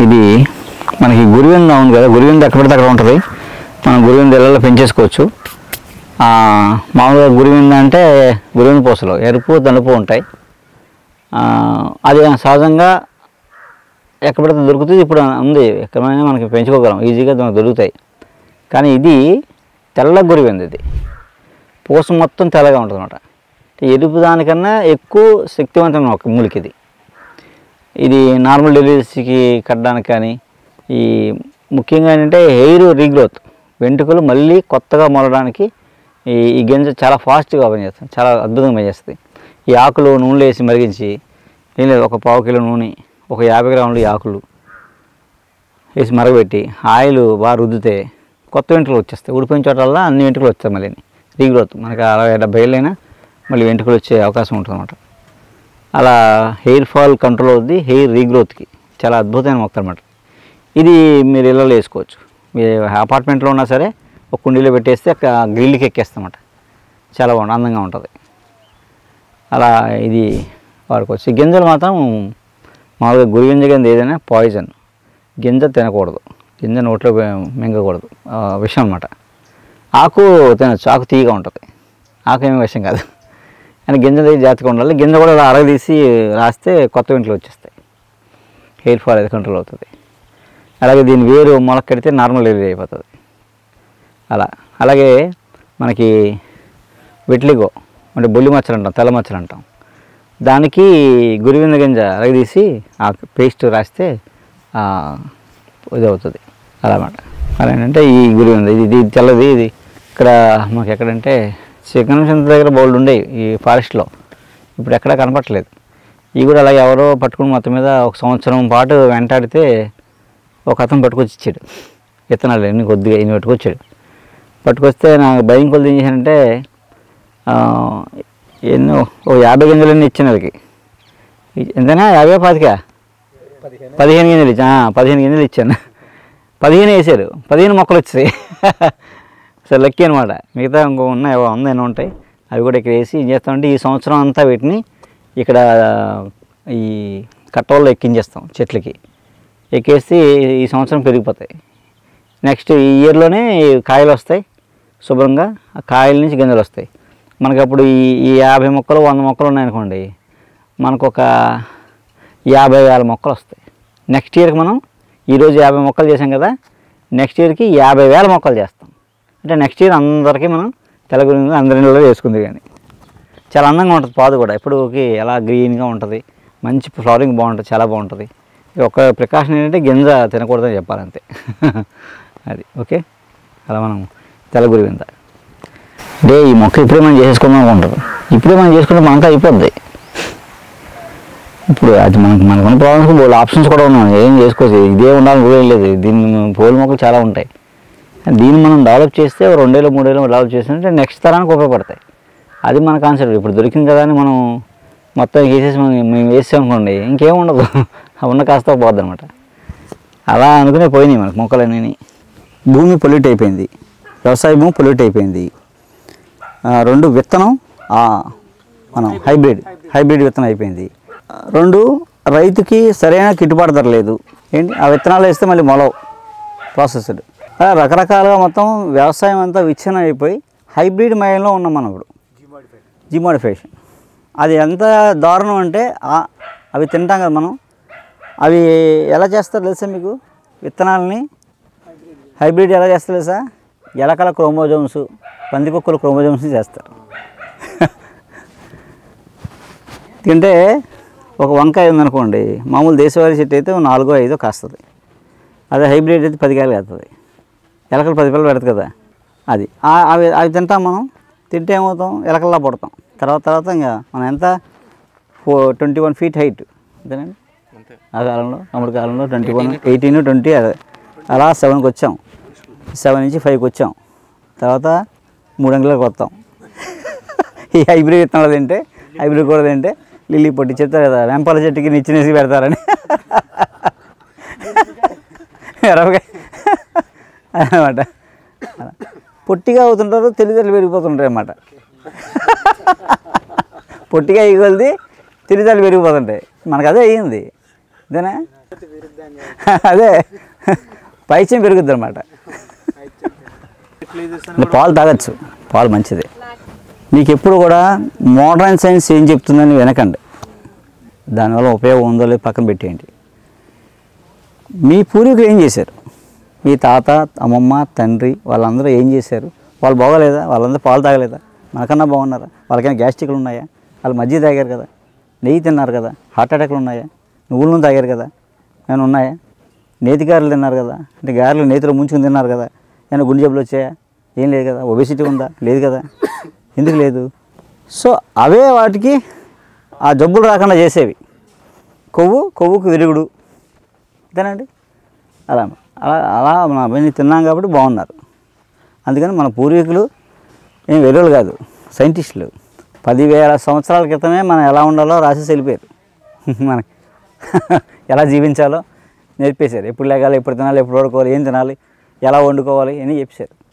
ఇది మనకి గురివింద ఉంది కదా, గురివింద ఎక్కడ పడితే అక్కడ ఉంటుంది. మనం గురివింద ఇళ్ళలో పెంచేసుకోవచ్చు. మామూలుగా గురివింద అంటే గురివింద పూసలు ఎరుపు తలుపు ఉంటాయి. అది సహజంగా ఎక్కడ పడితే దొరుకుతుంది. ఇప్పుడు ఉంది, ఎక్కడైనా మనకి పెంచుకోగలం, ఈజీగా దొరుకుతాయి. కానీ ఇది తెల్ల గురివింద. ఇది పూస మొత్తం తెల్లగా ఉంటుంది అన్నమాట. ఎరుపు దానికన్నా ఎక్కువ శక్తివంతమైన ఒక మూలిక ఇది. ఇది నార్మల్ డెలివరీస్కి కట్టడానికి కానీ, ఈ ముఖ్యంగా ఏంటంటే హెయిర్ రీగ్రోత్, వెంట్రుకలు మళ్ళీ కొత్తగా మొలడానికి ఈ గింజ చాలా ఫాస్ట్గా పనిచేస్తుంది, చాలా అద్భుతంగా పనిచేస్తుంది. ఈ ఆకులు నూనెలో వేసి మరిగించి, ఏం లేదు ఒక 1/2 కిలో నూనె, ఒక 50 గ్రాములు ఈ ఆకులు వేసి మరగబెట్టి ఆయిల్ బాగా రుద్దితే కొత్త వెంట్రుకలు వచ్చేస్తాయి. ఊడిపోయిన చోటల్లా అన్ని వెంట్రుకలు వస్తాయి. మళ్ళీ రీగ్రోత్ మనకి 60-70 ఏళ్ళైనా మళ్ళీ వెంట్రుకలు వచ్చే అవకాశం ఉంటుంది అన్నమాట. అలా హెయిర్ ఫాల్ కంట్రోల్ అవుద్ది, హెయిర్ రీగ్రోత్కి చాలా అద్భుతమైన మొక్క అనమాట. ఇది మీరు ఇళ్ళలో వేసుకోవచ్చు. మీ అపార్ట్మెంట్లో ఉన్నా సరే ఒక కుండీలో పెట్టేస్తే గ్రిల్కి ఎక్కేస్తామన్నమాట. చాలా బాగుంది, అందంగా ఉంటుంది. అలా ఇది వాడుకోవచ్చు. గింజలు మాత్రం మామూలుగా గురిగింజ గింజ ఏదైనా పాయిజన్, గింజ తినకూడదు, గింజ నోట్లో మింగకూడదు, విషం అన్నమాట. ఆకు తినచ్చు, ఆకు తీయగా ఉంటుంది, ఆకు ఏమీ విషం కాదు. అని గింజ జాగ్రత్తగా ఉండాలి. గింజ కూడా అరగదీసి రాస్తే కొత్త వెంట్రుకలు వచ్చేస్తాయి, హెయిర్ ఫాల్ అయితే కంట్రోల్ అవుతుంది. అలాగే దీని వేరు మొలక కడితే నార్మల్ డెలివరీ అయిపోతుంది. అలాగే మనకి విట్లిగో అంటే బొల్లి మచ్చలు అంటాం, తెల్ల మచ్చలు అంటాం, దానికి గురివింద గింజ అరగదీసి ఆ పేస్ట్ రాస్తే ఇది అవుతుంది. అలా అన్నమాట. అలా ఏంటంటే ఈ గురివింద ఇది తెల్లది. ఇది ఇక్కడ మాకు ఎక్కడంటే చికెన్ సెంటర్ దగ్గర బౌల్డ్ ఉండేవి ఈ ఫారెస్ట్లో, ఇప్పుడు ఎక్కడా కనపట్లేదు. ఇవి కూడా అలాగే ఎవరో పట్టుకుని మొత్తం మీద 1 సంవత్సరం పాటు వెంటాడితే ఒక అతను పట్టుకొచ్చి ఇచ్చాడు. విత్తనాలు ఎన్ని కొద్దిగా ఇన్ని పట్టుకొస్తే నాకు భయం కొద్ది ఏం చేశానంటే ఎన్నో 50 గింజలన్నీ ఇచ్చాను. వాళ్ళకి ఎంతైనా 50-25 15 గింజలు ఇచ్చా, 15 గింజలు ఇచ్చాను. 15 వేసారు, 15 మొక్కలు వచ్చాయి. సరే లక్కీ అనమాట. మిగతా ఇంకో ఉన్నాయి, 100 ఉంటాయి. అవి కూడా ఇక్కడ వేసి ఏం చేస్తామంటే ఈ సంవత్సరం అంతా వీటిని ఇక్కడ ఈ కట్టవల్లో ఎక్కించేస్తాం, చెట్లకి ఎక్కేసి ఈ సంవత్సరం పెరిగిపోతాయి. నెక్స్ట్ ఈ ఇయర్లోనే కాయలు వస్తాయి శుభ్రంగా. ఆ కాయల నుంచి గింజలు వస్తాయి. మనకు అప్పుడు ఈ 50 మొక్కలు 100 మొక్కలు ఉన్నాయనుకోండి, మనకు ఒక 50,000 మొక్కలు వస్తాయి. నెక్స్ట్ ఇయర్కి మనం ఈరోజు 50 మొక్కలు చేసాం కదా, నెక్స్ట్ ఇయర్కి 50,000 మొక్కలు చేస్తాం. అంటే నెక్స్ట్ ఇయర్ అందరికీ మనం తెలుగు అందరిలో వేసుకుంది. కానీ చాలా అందంగా ఉంటుంది. పాదు కూడా ఎప్పుడుకి ఎలా గ్రీన్గా ఉంటుంది, మంచి ఫ్లవరింగ్ బాగుంటుంది, చాలా బాగుంటుంది. ఒక ప్రికాషన్ ఏంటంటే గింజ తినకూడదని చెప్పాలంతే. అది ఓకే. అలా మనం తెల్లగురివింద అంటే ఈ మొక్క ఇప్పుడే మనం చేసేసుకుందాం అనుకుంటారు. ఇప్పుడే మనం చేసుకుంటే మనతో అయిపోద్ది. ఇప్పుడు అది మనకున్న ప్రాబ్లమ్స్ బోల్ ఆప్షన్స్ కూడా ఉన్నాయి, ఏం చేసుకోవచ్చు. ఇదే ఉండాలని కూడా లేదు. దీన్ని పూల మొక్కలు చాలా ఉంటాయి. దీన్ని మనం డెవలప్ చేస్తే 2 ఏళ్ళు 3 ఏళ్ళు డెవలప్ చేస్తుంటే నెక్స్ట్ తరానికి ఉపయోగపడతాయి. అది మన కాన్సెప్ట్. ఇప్పుడు దొరికింది కదా అని మనం మొత్తం వేసేసి మేము వేసామనుకోండి, ఇంకేం ఉండదు, ఉన్న కాస్త పోద్ది అనమాట. అలా అనుకునే పోయినాయి మనకు మొక్కలన్నీ. భూమి పొల్యూట్ అయిపోయింది, వ్యవసాయ భూమి పొల్యూట్ అయిపోయింది. 2 విత్తనం మనం హైబ్రిడ్ విత్తనం అయిపోయింది. 2 రైతుకి సరైన గిట్టుబాటు ధర లేదు. ఏంటి ఆ విత్తనాలు వేస్తే మళ్ళీ మొలవు, ప్రాసెస్డ్. రకరకాలుగా మొత్తం వ్యవసాయం అంతా విచ్ఛిన్నం అయిపోయి హైబ్రిడ్ మయంలో ఉన్నాం మనం ఇప్పుడు. జిమోడిఫికేషన్ అది ఎంత దారుణం అంటే అవి తింటాం కదా మనం. అవి ఎలా చేస్తారు తెలుసా మీకు? విత్తనాలని హైబ్రిడ్ ఎలా చేస్తారు తెలుసా? ఎలకల క్రోమోజోమ్స్, పందికొక్కుల క్రోమోజోమ్స్ చేస్తారు. తింటే ఒక వంకాయ ఉందనుకోండి, మామూలు దేశవాళీ చెట్టు అయితే 4-5 కాస్తుంది. అదే హైబ్రిడ్ అయితే 10 కాయలు కాస్తుంది. ఎలకలు 10 పిల్లలు పెడతాయి కదా, అది అవి తింటాం మనం. తింటే ఏమవుతాం? ఎలకల్లా పుడతాం. తర్వాత ఇంకా మనం ఎంత 21 feet హైట్ అంతేనండి. ఆ కాలంలో అమ్మడి కాలంలో 21, 18, 20 అలా 7కి వచ్చాం. 7 నుంచి 5కి వచ్చాం. తర్వాత 3 అంగుళాలకు వస్తాం. ఈ హైబ్రిడ్ విత్తనాలు తింటే, హైబ్రిడ్ కూడా తింటే లిల్లీ పొట్టి చెప్తారు కదా, వెంపాల చెట్టుకి నిచ్చినేసి పెడతారని. అన్నమాట. పొట్టిగా అవుతుంటారు, తెలివితేటలు పెరిగిపోతుంటాయి అన్నమాట. పొట్టిగా ఇగొలది తెలివితేటలు పెరిగిపోతుంటాయి. మనకు అదే అయ్యింది. ఇదేనా అదే పైచ్యం పెరుగుద్ది అనమాట. పాలు తాగొచ్చు, పాలు మంచిదే. మీకు ఎప్పుడు కూడా మోడర్న్ సైన్స్ ఏం చెప్తుందని వినకండి, దానివల్ల ఉపయోగం ఉందో లేదో పక్కన పెట్టేయండి. మీ పూర్వీకులు ఏం చేశారు, మీ తాత అమ్మమ్మ తండ్రి వాళ్ళందరూ ఏం చేశారు? వాళ్ళు బాగోలేదా? వాళ్ళందరూ పాలు తాగలేదా? మనకన్నా బాగున్నారా? వాళ్ళకైనా గ్యాస్ట్రిక్లు ఉన్నాయా? వాళ్ళు మజ్జిగ తాగారు కదా, నెయ్యి తిన్నారు కదా, హార్ట్ అటాక్లు ఉన్నాయా? నువ్వుల నూనె తాగారు కదా, ఏమైనా ఉన్నాయా? నేతి గారెలు తిన్నారు కదా, అంటే గారెలు నేతిలో ముంచుకుని తిన్నారు కదా, ఏమైనా గుండె జబ్బులు వచ్చాయా? ఏం లేదు కదా. ఒబెసిటీ ఉందా? లేదు కదా. ఎందుకు లేదు? సో అవే వాటికి ఆ జబ్బులు రాకుండా చేసేవి. కొవ్వుకు విరుగుడు అంతేనండి. అలా అలా అలా మన అవన్నీ తిన్నాం కాబట్టి బాగున్నారు. అందుకని మన పూర్వీకులు ఏం వెలువలు కాదు, సైంటిస్టులు. 10,000 సంవత్సరాల క్రితమే మనం ఎలా ఉండాలో రాసేసి వెళ్ళిపోయారు. మనకి ఎలా జీవించాలో నేర్పేశారు. ఎప్పుడు లేగాలి, ఎప్పుడు తినాలి, ఎప్పుడు వండుకోవాలి, ఏం తినాలి, ఎలా వండుకోవాలి అని చెప్పేశారు.